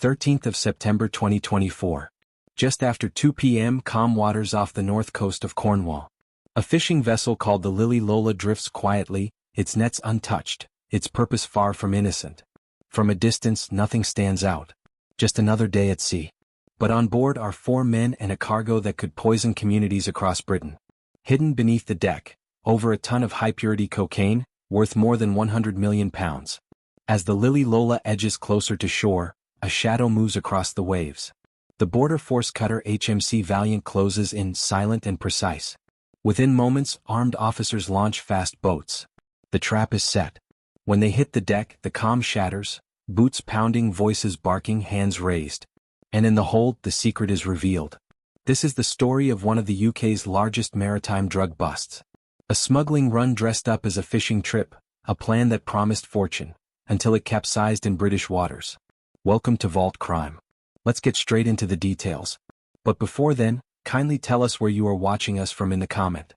13th of September 2024. Just after 2 p.m. calm waters off the north coast of Cornwall. A fishing vessel called the Lily Lola drifts quietly, its nets untouched, its purpose far from innocent. From a distance nothing stands out. Just another day at sea. But on board are 4 men and a cargo that could poison communities across Britain. Hidden beneath the deck, over a ton of high-purity cocaine, worth more than £100 million. As the Lily Lola edges closer to shore, a shadow moves across the waves. The border force cutter HMC Valiant closes in, silent and precise. Within moments, armed officers launch fast boats. The trap is set. When they hit the deck, the calm shatters, boots pounding, voices barking, hands raised. And in the hold, the secret is revealed. This is the story of one of the UK's largest maritime drug busts. A smuggling run dressed up as a fishing trip, a plan that promised fortune, until it capsized in British waters. Welcome to Vault Crime. Let's get straight into the details. But before then, kindly tell us where you are watching us from in the comment.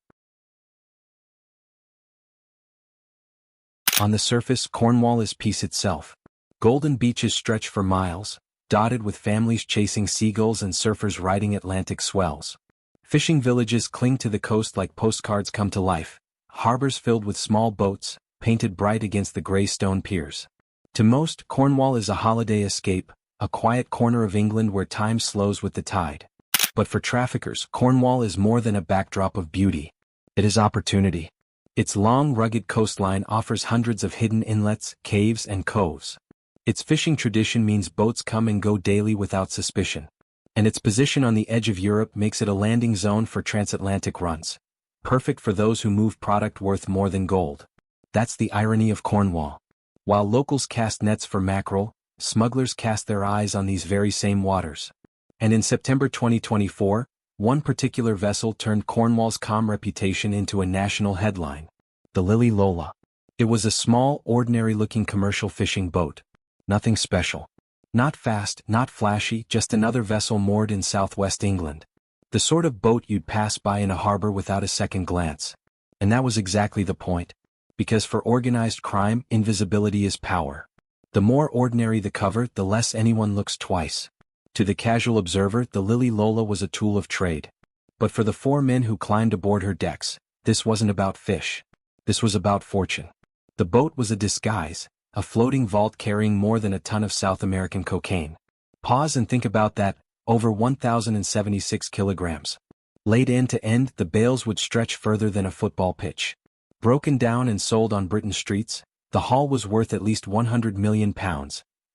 On the surface, Cornwall is peace itself. Golden beaches stretch for miles, dotted with families chasing seagulls and surfers riding Atlantic swells. Fishing villages cling to the coast like postcards come to life, harbors filled with small boats, painted bright against the grey stone piers. To most, Cornwall is a holiday escape, a quiet corner of England where time slows with the tide. But for traffickers, Cornwall is more than a backdrop of beauty. It is opportunity. Its long, rugged coastline offers hundreds of hidden inlets, caves, and coves. Its fishing tradition means boats come and go daily without suspicion. And its position on the edge of Europe makes it a landing zone for transatlantic runs. Perfect for those who move product worth more than gold. That's the irony of Cornwall. While locals cast nets for mackerel, smugglers cast their eyes on these very same waters. And in September 2024, one particular vessel turned Cornwall's calm reputation into a national headline. The Lily Lola. It was a small, ordinary-looking commercial fishing boat. Nothing special. Not fast, not flashy, just another vessel moored in southwest England. The sort of boat you'd pass by in a harbor without a second glance. And that was exactly the point. Because for organized crime, invisibility is power. The more ordinary the cover, the less anyone looks twice. To the casual observer, the Lily Lola was a tool of trade. But for the 4 men who climbed aboard her decks, this wasn't about fish. This was about fortune. The boat was a disguise, a floating vault carrying more than a ton of South American cocaine. Pause and think about that, over 1,076 kilograms. Laid end to end, the bales would stretch further than a football pitch. Broken down and sold on Britain's streets, the haul was worth at least £100 million,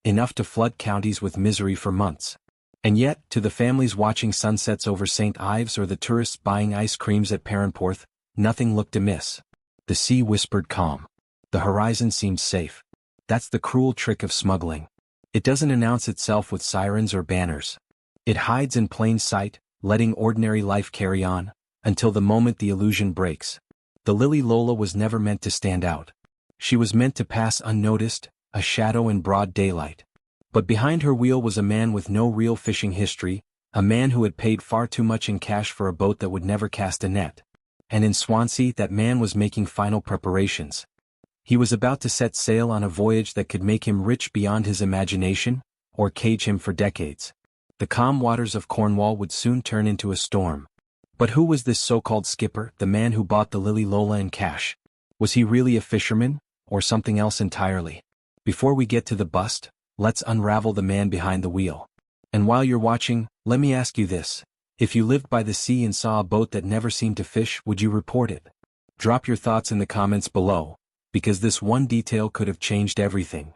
enough to flood counties with misery for months. And yet, to the families watching sunsets over St. Ives or the tourists buying ice creams at Perranporth, nothing looked amiss. The sea whispered calm. The horizon seemed safe. That's the cruel trick of smuggling. It doesn't announce itself with sirens or banners. It hides in plain sight, letting ordinary life carry on, until the moment the illusion breaks. The Lily Lola was never meant to stand out. She was meant to pass unnoticed, a shadow in broad daylight. But behind her wheel was a man with no real fishing history, a man who had paid far too much in cash for a boat that would never cast a net. And in Swansea, that man was making final preparations. He was about to set sail on a voyage that could make him rich beyond his imagination, or cage him for decades. The calm waters of Cornwall would soon turn into a storm. But who was this so-called skipper, the man who bought the Lily Lola in cash? Was he really a fisherman, or something else entirely? Before we get to the bust, let's unravel the man behind the wheel. And while you're watching, let me ask you this. If you lived by the sea and saw a boat that never seemed to fish, would you report it? Drop your thoughts in the comments below, because this one detail could have changed everything.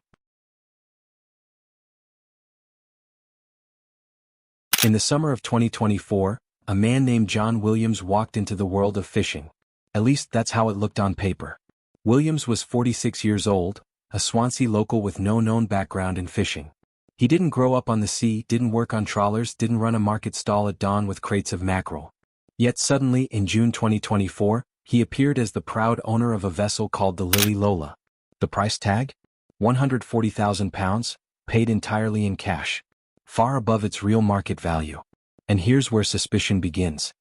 In the summer of 2024, a man named John Williams walked into the world of fishing. At least that's how it looked on paper. Williams was 46 years old, a Swansea local with no known background in fishing. He didn't grow up on the sea, didn't work on trawlers, didn't run a market stall at dawn with crates of mackerel. Yet suddenly, in June 2024, he appeared as the proud owner of a vessel called the Lily Lola. The price tag? £140,000, paid entirely in cash. Far above its real market value. And here's where suspicion begins.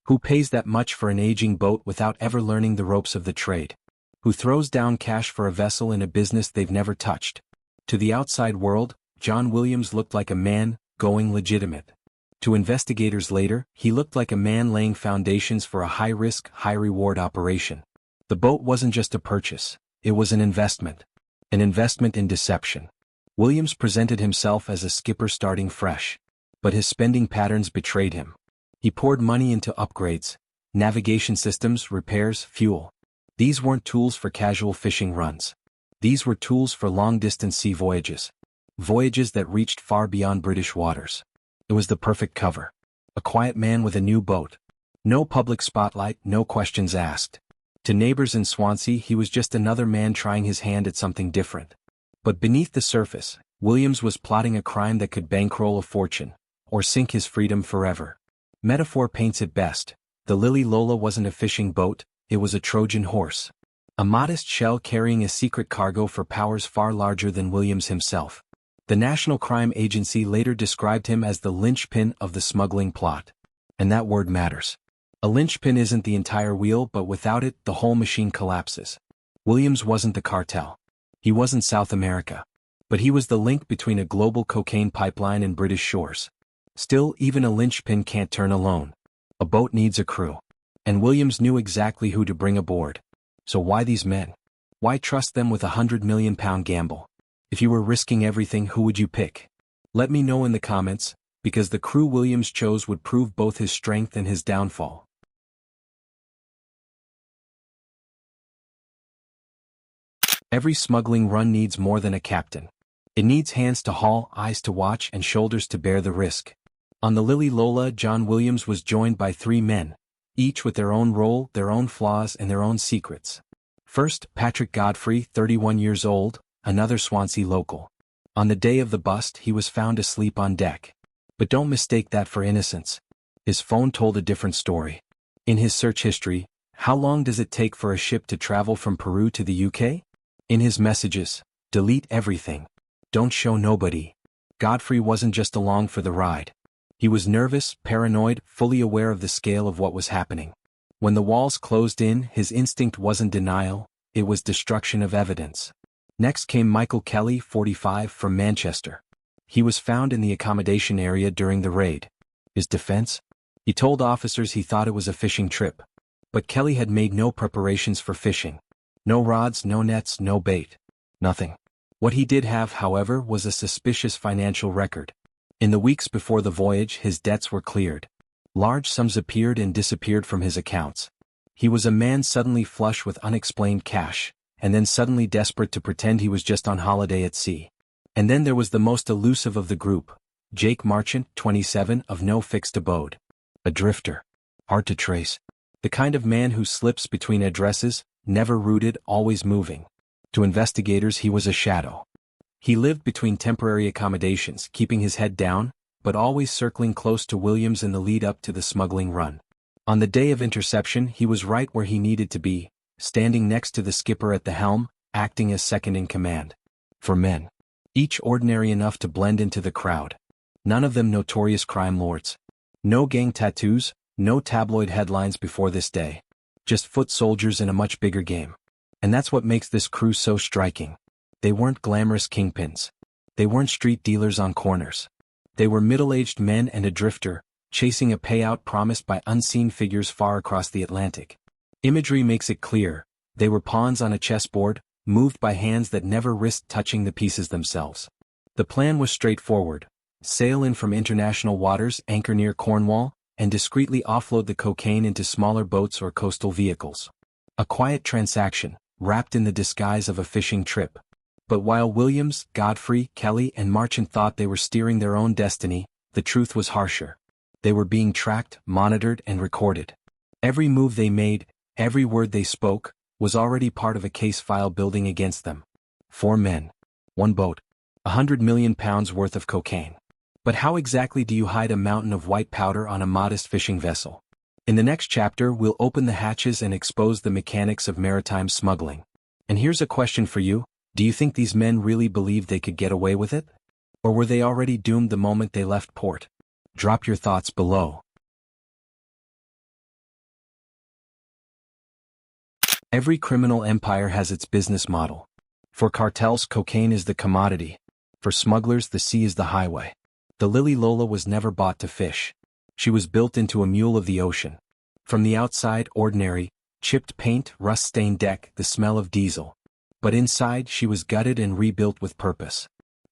Who pays that much for an aging boat without ever learning the ropes of the trade? Who throws down cash for a vessel in a business they've never touched? To the outside world, John Williams looked like a man going legitimate. To investigators later, he looked like a man laying foundations for a high-risk, high-reward operation. The boat wasn't just a purchase, it was an investment. An investment in deception. Williams presented himself as a skipper starting fresh. But his spending patterns betrayed him. He poured money into upgrades, navigation systems, repairs, fuel. These weren't tools for casual fishing runs. These were tools for long-distance sea voyages. Voyages that reached far beyond British waters. It was the perfect cover. A quiet man with a new boat. No public spotlight, no questions asked. To neighbors in Swansea, he was just another man trying his hand at something different. But beneath the surface, Williams was plotting a crime that could bankroll a fortune, or sink his freedom forever. Metaphor paints it best. The Lily Lola wasn't a fishing boat, it was a Trojan horse. A modest shell carrying a secret cargo for powers far larger than Williams himself. The National Crime Agency later described him as the linchpin of the smuggling plot. And that word matters. A linchpin isn't the entire wheel, but without it, the whole machine collapses. Williams wasn't the cartel. He wasn't South America. But he was the link between a global cocaine pipeline and British shores. Still, even a linchpin can't turn alone. A boat needs a crew. And Williams knew exactly who to bring aboard. So why these men? Why trust them with £100 million gamble? If you were risking everything, who would you pick? Let me know in the comments, because the crew Williams chose would prove both his strength and his downfall. Every smuggling run needs more than a captain. It needs hands to haul, eyes to watch, and shoulders to bear the risk. On the Lily Lola, John Williams was joined by 3 men, each with their own role, their own flaws, and their own secrets. First, Patrick Godfrey, 31 years old, another Swansea local. On the day of the bust, he was found asleep on deck. But don't mistake that for innocence. His phone told a different story. In his search history, how long does it take for a ship to travel from Peru to the UK? In his messages, delete everything. Don't show nobody. Godfrey wasn't just along for the ride. He was nervous, paranoid, fully aware of the scale of what was happening. When the walls closed in, his instinct wasn't denial, it was destruction of evidence. Next came Michael Kelly, 45, from Manchester. He was found in the accommodation area during the raid. His defense? He told officers he thought it was a fishing trip. But Kelly had made no preparations for fishing. No rods, no nets, no bait. Nothing. What he did have, however, was a suspicious financial record. In the weeks before the voyage, his debts were cleared. Large sums appeared and disappeared from his accounts. He was a man suddenly flush with unexplained cash, and then suddenly desperate to pretend he was just on holiday at sea. And then there was the most elusive of the group, Jake Marchant, 27, of no fixed abode. A drifter. Hard to trace. The kind of man who slips between addresses, never rooted, always moving. To investigators, he was a shadow. He lived between temporary accommodations, keeping his head down, but always circling close to Williams in the lead-up to the smuggling run. On the day of interception, he was right where he needed to be, standing next to the skipper at the helm, acting as second in command. 4 men. Each ordinary enough to blend into the crowd. None of them notorious crime lords. No gang tattoos, no tabloid headlines before this day. Just foot soldiers in a much bigger game. And that's what makes this crew so striking. They weren't glamorous kingpins. They weren't street dealers on corners. They were middle-aged men and a drifter, chasing a payout promised by unseen figures far across the Atlantic. Imagery makes it clear, they were pawns on a chessboard, moved by hands that never risked touching the pieces themselves. The plan was straightforward: sail in from international waters, anchor near Cornwall, and discreetly offload the cocaine into smaller boats or coastal vehicles. A quiet transaction, wrapped in the disguise of a fishing trip. But while Williams, Godfrey, Kelly, and Marchant thought they were steering their own destiny, the truth was harsher. They were being tracked, monitored, and recorded. Every move they made, every word they spoke, was already part of a case file building against them. 4 men. 1 boat. £100 million worth of cocaine. But how exactly do you hide a mountain of white powder on a modest fishing vessel? In the next chapter, we'll open the hatches and expose the mechanics of maritime smuggling. And here's a question for you: do you think these men really believed they could get away with it? Or were they already doomed the moment they left port? Drop your thoughts below. Every criminal empire has its business model. For cartels, cocaine is the commodity. For smugglers, the sea is the highway. The Lily Lola was never bought to fish. She was built into a mule of the ocean. From the outside, ordinary, chipped paint, rust-stained deck, the smell of diesel. But inside, she was gutted and rebuilt with purpose.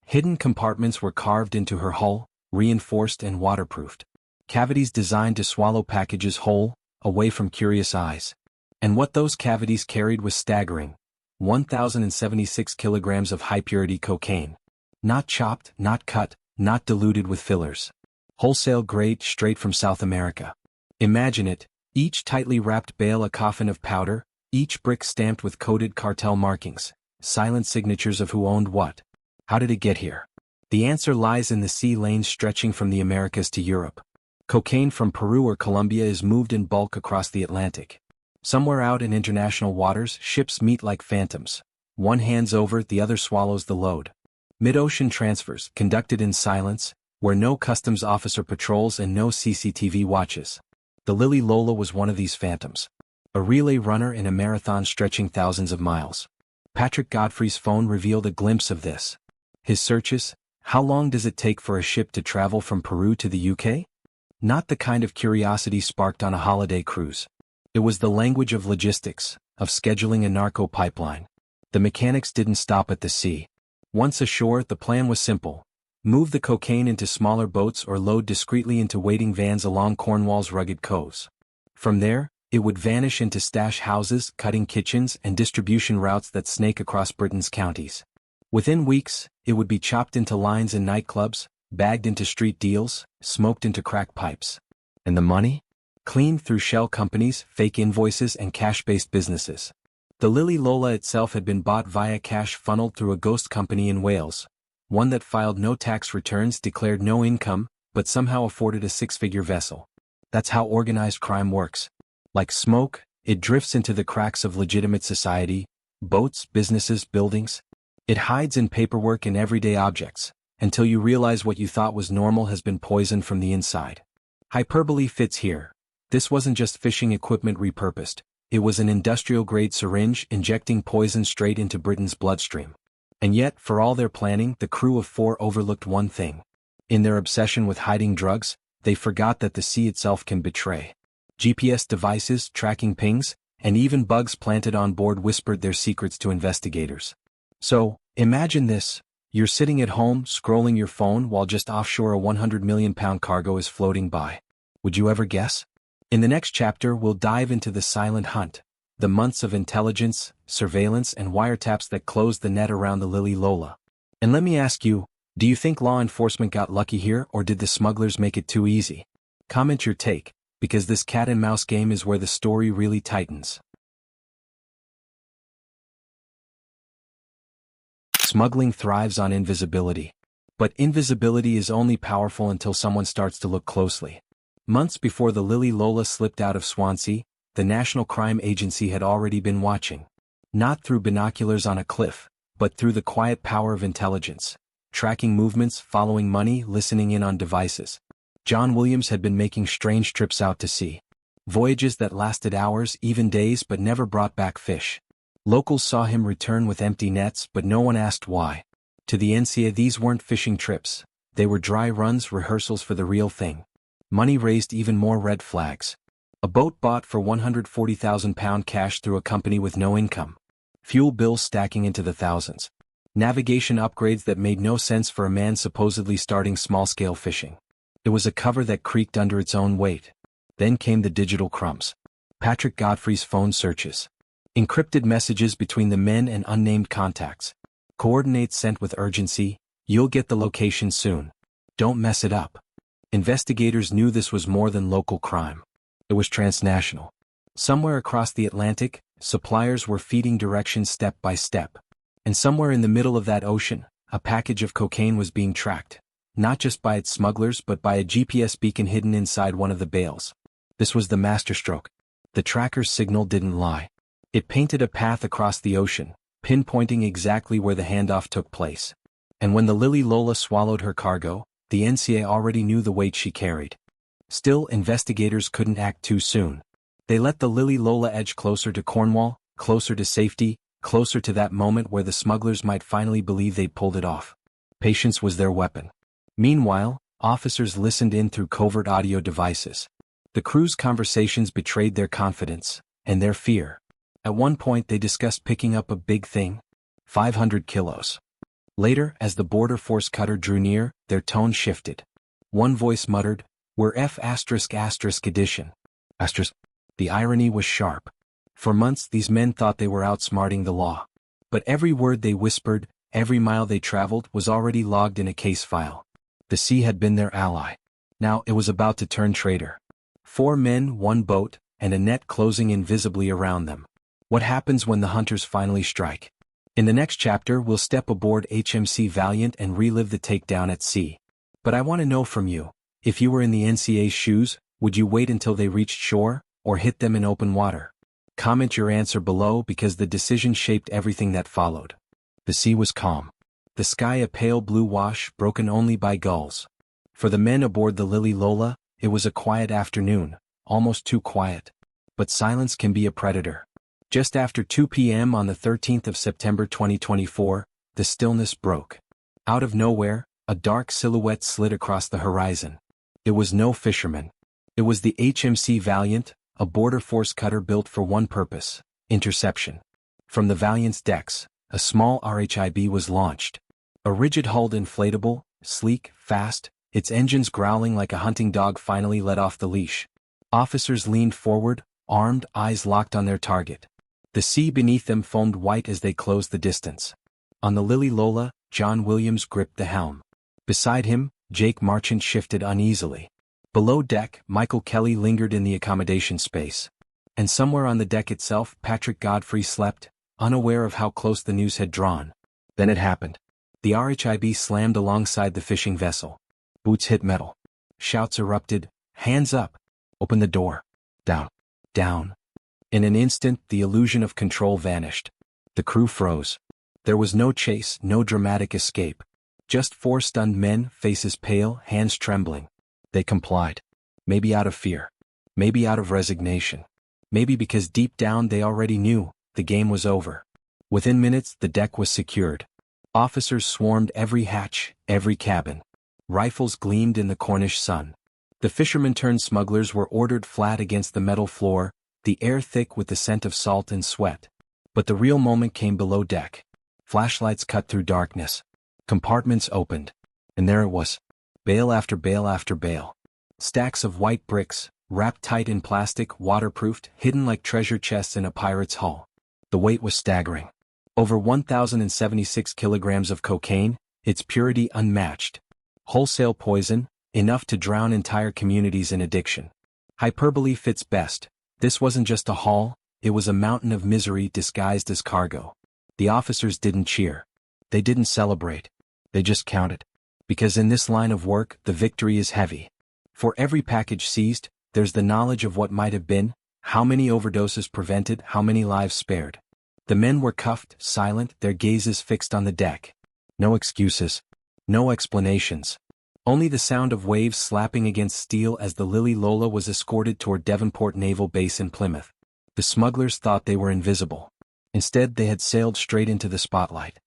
Hidden compartments were carved into her hull, reinforced and waterproofed. Cavities designed to swallow packages whole, away from curious eyes. And what those cavities carried was staggering. 1,076 kilograms of high-purity cocaine. Not chopped, not cut, not diluted with fillers. Wholesale grade straight from South America. Imagine it, each tightly wrapped bale a coffin of powder, each brick stamped with coded cartel markings, silent signatures of who owned what. How did it get here? The answer lies in the sea lanes stretching from the Americas to Europe. Cocaine from Peru or Colombia is moved in bulk across the Atlantic. Somewhere out in international waters, ships meet like phantoms. One hands over, the other swallows the load. Mid-ocean transfers, conducted in silence, where no customs officer patrols and no CCTV watches. The Lily Lola was one of these phantoms. A relay runner in a marathon stretching thousands of miles. Patrick Godfrey's phone revealed a glimpse of this. His searches: how long does it take for a ship to travel from Peru to the UK? Not the kind of curiosity sparked on a holiday cruise. It was the language of logistics, of scheduling a narco pipeline. The mechanics didn't stop at the sea. Once ashore, the plan was simple. Move the cocaine into smaller boats or load discreetly into waiting vans along Cornwall's rugged coves. From there, it would vanish into stash houses, cutting kitchens, and distribution routes that snake across Britain's counties. Within weeks, it would be chopped into lines in nightclubs, bagged into street deals, smoked into crack pipes. And the money? Cleaned through shell companies, fake invoices, and cash-based businesses. The Lily Lola itself had been bought via cash funneled through a ghost company in Wales, one that filed no tax returns, declared no income, but somehow afforded a six-figure vessel. That's how organized crime works. Like smoke, it drifts into the cracks of legitimate society, boats, businesses, buildings. It hides in paperwork and everyday objects, until you realize what you thought was normal has been poisoned from the inside. Hyperbole fits here. This wasn't just fishing equipment repurposed. It was an industrial-grade syringe injecting poison straight into Britain's bloodstream. And yet, for all their planning, the crew of four overlooked one thing. In their obsession with hiding drugs, they forgot that the sea itself can betray. GPS devices, tracking pings, and even bugs planted on board whispered their secrets to investigators. So, imagine this. You're sitting at home, scrolling your phone while just offshore a 100 million pound cargo is floating by. Would you ever guess? In the next chapter, we'll dive into the silent hunt, the months of intelligence, surveillance, and wiretaps that closed the net around the Lily Lola. And let me ask you, do you think law enforcement got lucky here, or did the smugglers make it too easy? Comment your take, because this cat and mouse game is where the story really tightens. Smuggling thrives on invisibility. But invisibility is only powerful until someone starts to look closely. Months before the Lily Lola slipped out of Swansea, the National Crime Agency had already been watching. Not through binoculars on a cliff, but through the quiet power of intelligence. Tracking movements, following money, listening in on devices. John Williams had been making strange trips out to sea. Voyages that lasted hours, even days, but never brought back fish. Locals saw him return with empty nets, but no one asked why. To the NCA, these weren't fishing trips. They were dry runs, rehearsals for the real thing. Money raised even more red flags. A boat bought for £140,000 cash through a company with no income. Fuel bills stacking into the thousands. Navigation upgrades that made no sense for a man supposedly starting small-scale fishing. It was a cover that creaked under its own weight. Then came the digital crumbs. Patrick Godfrey's phone searches. Encrypted messages between the men and unnamed contacts. Coordinates sent with urgency. You'll get the location soon. Don't mess it up. Investigators knew this was more than local crime. It was transnational. Somewhere across the Atlantic, suppliers were feeding directions step by step. And somewhere in the middle of that ocean, a package of cocaine was being tracked. Not just by its smugglers but by a GPS beacon hidden inside one of the bales. This was the masterstroke. The tracker's signal didn't lie. It painted a path across the ocean, pinpointing exactly where the handoff took place. And when the Lily Lola swallowed her cargo, the NCA already knew the weight she carried. Still, investigators couldn't act too soon. They let the Lily Lola edge closer to Cornwall, closer to safety, closer to that moment where the smugglers might finally believe they'd pulled it off. Patience was their weapon. Meanwhile, officers listened in through covert audio devices. The crew's conversations betrayed their confidence and their fear. At one point they discussed picking up a big thing, 500 kilos. Later, as the border force cutter drew near, their tone shifted. One voice muttered, "We're F*** edition." The irony was sharp. For months these men thought they were outsmarting the law. But every word they whispered, every mile they traveled was already logged in a case file. The sea had been their ally. Now it was about to turn traitor. 4 men, 1 boat, and a net closing invisibly around them. What happens when the hunters finally strike? In the next chapter we'll step aboard HMC Valiant and relive the takedown at sea. But I want to know from you, if you were in the NCA's shoes, would you wait until they reached shore, or hit them in open water? Comment your answer below because the decision shaped everything that followed. The sea was calm. The sky a pale blue wash broken only by gulls. For the men aboard the Lily Lola, it was a quiet afternoon, almost too quiet. But silence can be a predator. Just after 2 p.m. on the 13th of September 2024, the stillness broke. Out of nowhere, a dark silhouette slid across the horizon. It was no fisherman. It was the HMC Valiant, a border force cutter built for one purpose, interception. From the Valiant's decks, a small RHIB was launched. A rigid-hulled inflatable, sleek, fast, its engines growling like a hunting dog finally let off the leash. Officers leaned forward, armed, eyes locked on their target. The sea beneath them foamed white as they closed the distance. On the Lily Lola, John Williams gripped the helm. Beside him, Jake Marchant shifted uneasily. Below deck, Michael Kelly lingered in the accommodation space. And somewhere on the deck itself, Patrick Godfrey slept, unaware of how close the news had drawn. Then it happened. The RHIB slammed alongside the fishing vessel. Boots hit metal. Shouts erupted, "Hands up! Open the door! Down! Down!" In an instant, the illusion of control vanished. The crew froze. There was no chase, no dramatic escape. Just 4 stunned men, faces pale, hands trembling. They complied. Maybe out of fear. Maybe out of resignation. Maybe because deep down they already knew, the game was over. Within minutes, the deck was secured. Officers swarmed every hatch, every cabin. Rifles gleamed in the Cornish sun. The fishermen-turned-smugglers were ordered flat against the metal floor, the air thick with the scent of salt and sweat. But the real moment came below deck. Flashlights cut through darkness. Compartments opened. And there it was. Bale after bale after bale. Stacks of white bricks, wrapped tight in plastic, waterproofed, hidden like treasure chests in a pirate's hull. The weight was staggering. Over 1,076 kilograms of cocaine, its purity unmatched. Wholesale poison, enough to drown entire communities in addiction. Hyperbole fits best. This wasn't just a haul, it was a mountain of misery disguised as cargo. The officers didn't cheer. They didn't celebrate. They just counted. Because in this line of work, the victory is heavy. For every package seized, there's the knowledge of what might have been, how many overdoses prevented, how many lives spared. The men were cuffed, silent, their gazes fixed on the deck. No excuses. No explanations. Only the sound of waves slapping against steel as the Lily Lola was escorted toward Devonport Naval Base in Plymouth. The smugglers thought they were invisible. Instead, they had sailed straight into the spotlight.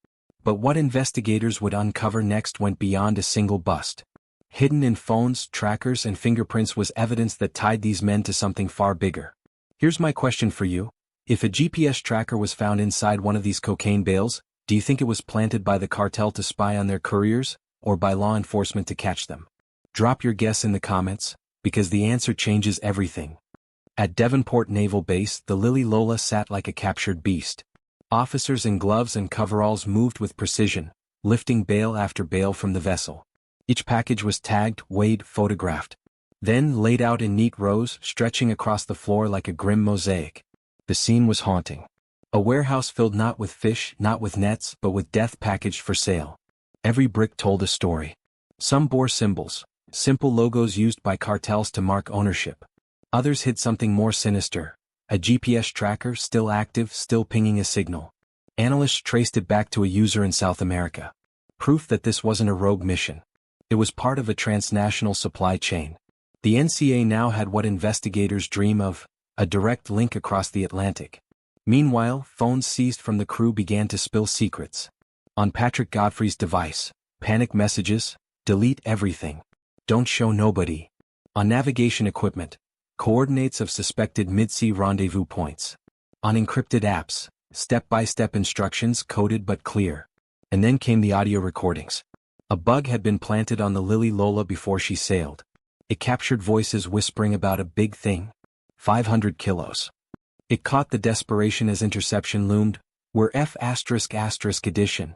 But what investigators would uncover next went beyond a single bust. Hidden in phones, trackers, and fingerprints was evidence that tied these men to something far bigger. Here's my question for you. If a GPS tracker was found inside one of these cocaine bales, do you think it was planted by the cartel to spy on their couriers, or by law enforcement to catch them? Drop your guess in the comments, because the answer changes everything. At Devonport Naval Base, the Lily Lola sat like a captured beast. Officers in gloves and coveralls moved with precision, lifting bale after bale from the vessel. Each package was tagged, weighed, photographed. Then laid out in neat rows, stretching across the floor like a grim mosaic. The scene was haunting. A warehouse filled not with fish, not with nets, but with death packaged for sale. Every brick told a story. Some bore symbols, simple logos used by cartels to mark ownership. Others hid something more sinister. A GPS tracker, still active, still pinging a signal. Analysts traced it back to a user in South America. Proof that this wasn't a rogue mission. It was part of a transnational supply chain. The NCA now had what investigators dream of, a direct link across the Atlantic. Meanwhile, phones seized from the crew began to spill secrets. On Patrick Godfrey's device, Panic messages, delete everything. Don't show nobody. On navigation equipment, coordinates of suspected mid-sea rendezvous points. On encrypted apps, step-by-step instructions coded but clear. And then came the audio recordings. A bug had been planted on the Lily Lola before she sailed. It captured voices whispering about a big thing. 500 kilos. It caught the desperation as Interception loomed. We're F*** edition.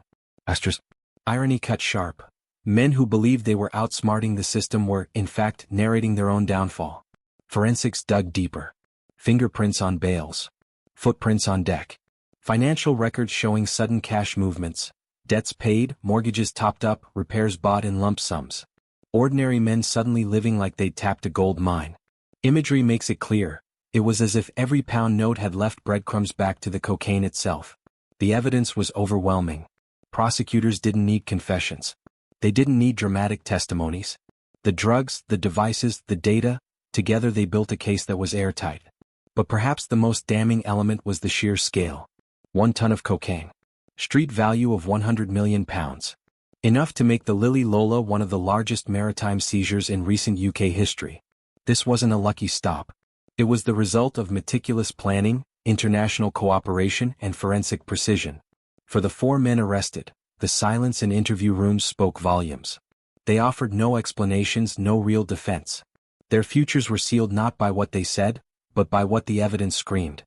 Irony cut sharp. Men who believed they were outsmarting the system were, in fact, narrating their own downfall. Forensics dug deeper. Fingerprints on bales. Footprints on deck. Financial records showing sudden cash movements. Debts paid, mortgages topped up, repairs bought in lump sums. Ordinary men suddenly living like they'd tapped a gold mine. Imagery makes it clear. It was as if every pound note had left breadcrumbs back to the cocaine itself. The evidence was overwhelming. Prosecutors didn't need confessions. They didn't need dramatic testimonies. The drugs, the devices, the data, together they built a case that was airtight. But perhaps the most damning element was the sheer scale. 1 ton of cocaine. Street value of £100 million. Enough to make the Lily Lola one of the largest maritime seizures in recent UK history. This wasn't a lucky stop. It was the result of meticulous planning, international cooperation, and forensic precision. For the 4 men arrested, the silence in interview rooms spoke volumes. They offered no explanations, no real defense. Their futures were sealed not by what they said, but by what the evidence screamed.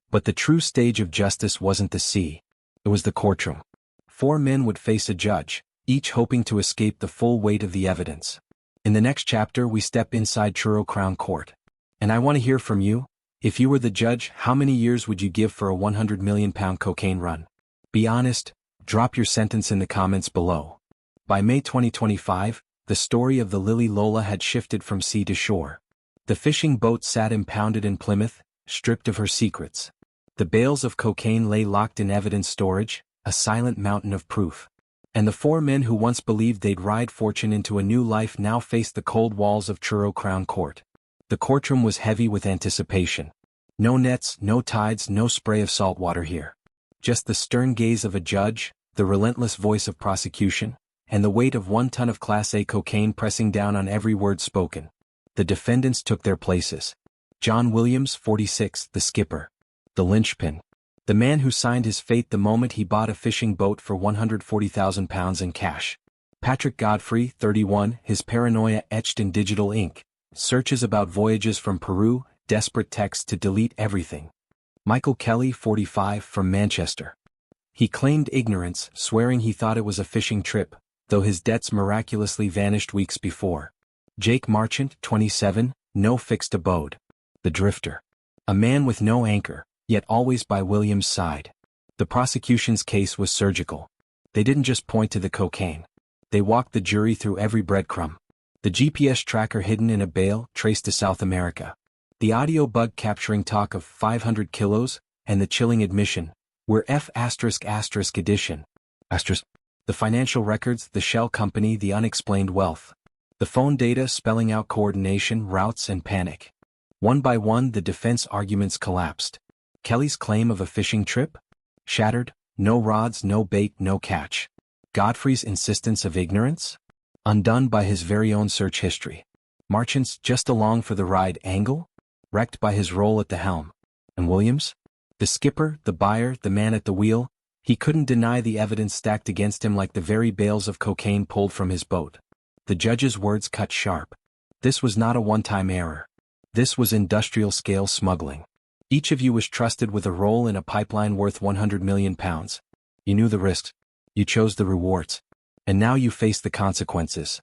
But the true stage of justice wasn't the sea. It was the courtroom. 4 men would face a judge, each hoping to escape the full weight of the evidence. In the next chapter we step inside Truro Crown Court. And I want to hear from you. If you were the judge, how many years would you give for a £100 million cocaine run? Be honest. Drop your sentence in the comments below. By May 2025, the story of the Lily Lola had shifted from sea to shore. The fishing boat sat impounded in Plymouth, stripped of her secrets. The bales of cocaine lay locked in evidence storage, a silent mountain of proof. And the 4 men who once believed they'd ride fortune into a new life now faced the cold walls of Truro Crown Court. The courtroom was heavy with anticipation. No nets, no tides, no spray of salt water here. Just the stern gaze of a judge, the relentless voice of prosecution, and the weight of 1 ton of Class A cocaine pressing down on every word spoken. The defendants took their places. John Williams, 46, the skipper. The linchpin. The man who signed his fate the moment he bought a fishing boat for £140,000 in cash. Patrick Godfrey, 31, his paranoia etched in digital ink. Searches about voyages from Peru, desperate texts to delete everything. Michael Kelly, 45, from Manchester. He claimed ignorance, swearing he thought it was a fishing trip, though his debts miraculously vanished weeks before. Jake Marchant, 27, no fixed abode. The drifter. A man with no anchor, yet always by Williams' side. The prosecution's case was surgical. They didn't just point to the cocaine. They walked the jury through every breadcrumb. The GPS tracker hidden in a bale traced to South America. The audio bug capturing talk of 500 kilos, and the chilling admission, we're F*** edition. The financial records, the shell company, the unexplained wealth. The phone data spelling out coordination, routes, and panic. One by one the defense arguments collapsed. Kelly's claim of a fishing trip? Shattered. No rods, no bait, no catch. Godfrey's insistence of ignorance? Undone by his very own search history. Marchant's just along for the ride angle? Wrecked by his role at the helm. And Williams? The skipper, the buyer, the man at the wheel, he couldn't deny the evidence stacked against him like the very bales of cocaine pulled from his boat. The judge's words cut sharp. This was not a one-time error. This was industrial-scale smuggling. Each of you was trusted with a role in a pipeline worth £100 million. You knew the risks. You chose the rewards. And now you face the consequences.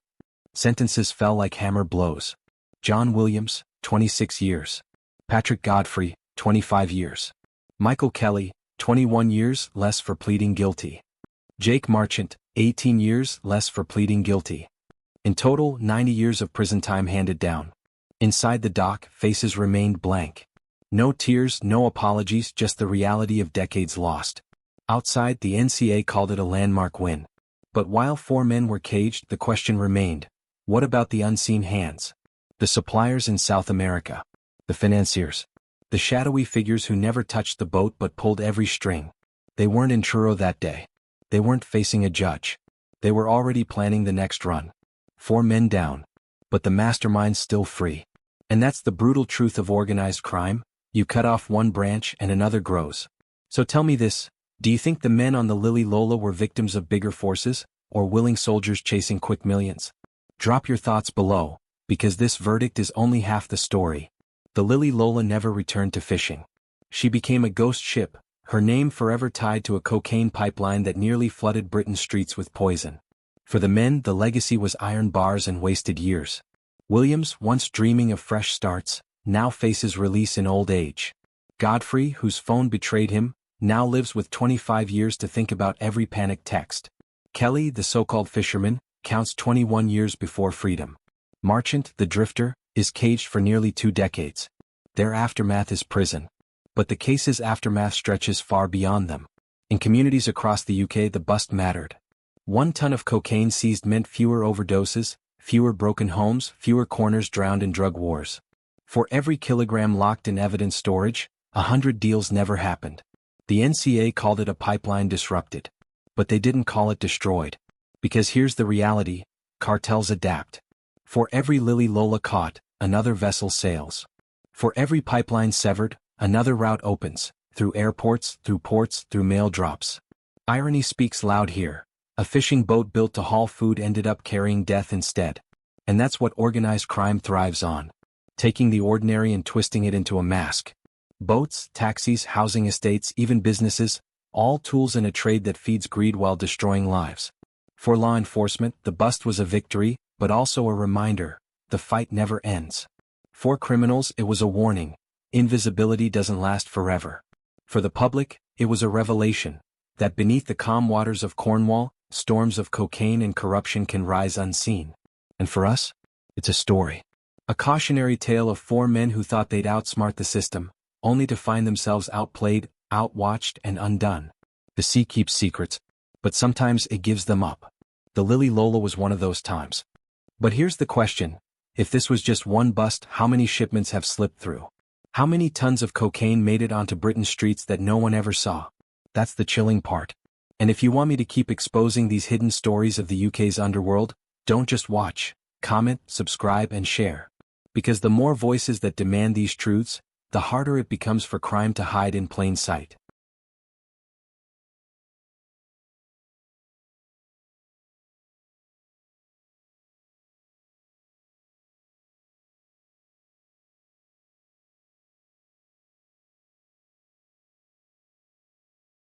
Sentences fell like hammer blows. John Williams, 26 years. Patrick Godfrey, 25 years. Michael Kelly, 21 years less for pleading guilty. Jake Marchant, 18 years less for pleading guilty. In total, 90 years of prison time handed down. Inside the dock, faces remained blank. No tears, no apologies, just the reality of decades lost. Outside, the NCA called it a landmark win. But while 4 men were caged, the question remained. What about the unseen hands? The suppliers in South America. The financiers. The shadowy figures who never touched the boat but pulled every string. They weren't in Truro that day. They weren't facing a judge. They were already planning the next run. 4 men down. But the mastermind's still free. And that's the brutal truth of organized crime. You cut off one branch and another grows. So tell me this, do you think the men on the Lily Lola were victims of bigger forces, or willing soldiers chasing quick millions? Drop your thoughts below, because this verdict is only half the story. The Lily Lola never returned to fishing. She became a ghost ship, her name forever tied to a cocaine pipeline that nearly flooded Britain's streets with poison. For the men, the legacy was iron bars and wasted years. Williams, once dreaming of fresh starts, now faces release in old age. Godfrey, whose phone betrayed him, now lives with 25 years to think about every panicked text. Kelly, the so-called fisherman, counts 21 years before freedom. Marchant, the drifter, is caged for nearly 2 decades. Their aftermath is prison. But the case's aftermath stretches far beyond them. In communities across the UK, the bust mattered. 1 ton of cocaine seized meant fewer overdoses, fewer broken homes, fewer corners drowned in drug wars. For every kilogram locked in evidence storage, 100 deals never happened. The NCA called it a pipeline disrupted. But they didn't call it destroyed. Because here's the reality, cartels adapt. For every Lily Lola caught, another vessel sails. For every pipeline severed, another route opens, through airports, through ports, through mail drops. Irony speaks loud here. A fishing boat built to haul food ended up carrying death instead. And that's what organized crime thrives on. Taking the ordinary and twisting it into a mask. Boats, taxis, housing estates, even businesses, all tools in a trade that feeds greed while destroying lives. For law enforcement, the bust was a victory, but also a reminder, the fight never ends. For criminals, it was a warning. Invisibility doesn't last forever. For the public, it was a revelation, that beneath the calm waters of Cornwall, storms of cocaine and corruption can rise unseen. And for us, it's a story. A cautionary tale of 4 men who thought they'd outsmart the system, only to find themselves outplayed, outwatched, and undone. The sea keeps secrets, but sometimes it gives them up. The Lily Lola was one of those times. But here's the question, if this was just one bust, how many shipments have slipped through? How many tons of cocaine made it onto Britain's streets that no one ever saw? That's the chilling part. And if you want me to keep exposing these hidden stories of the UK's underworld, don't just watch, comment, subscribe, and share. Because the more voices that demand these truths, the harder it becomes for crime to hide in plain sight.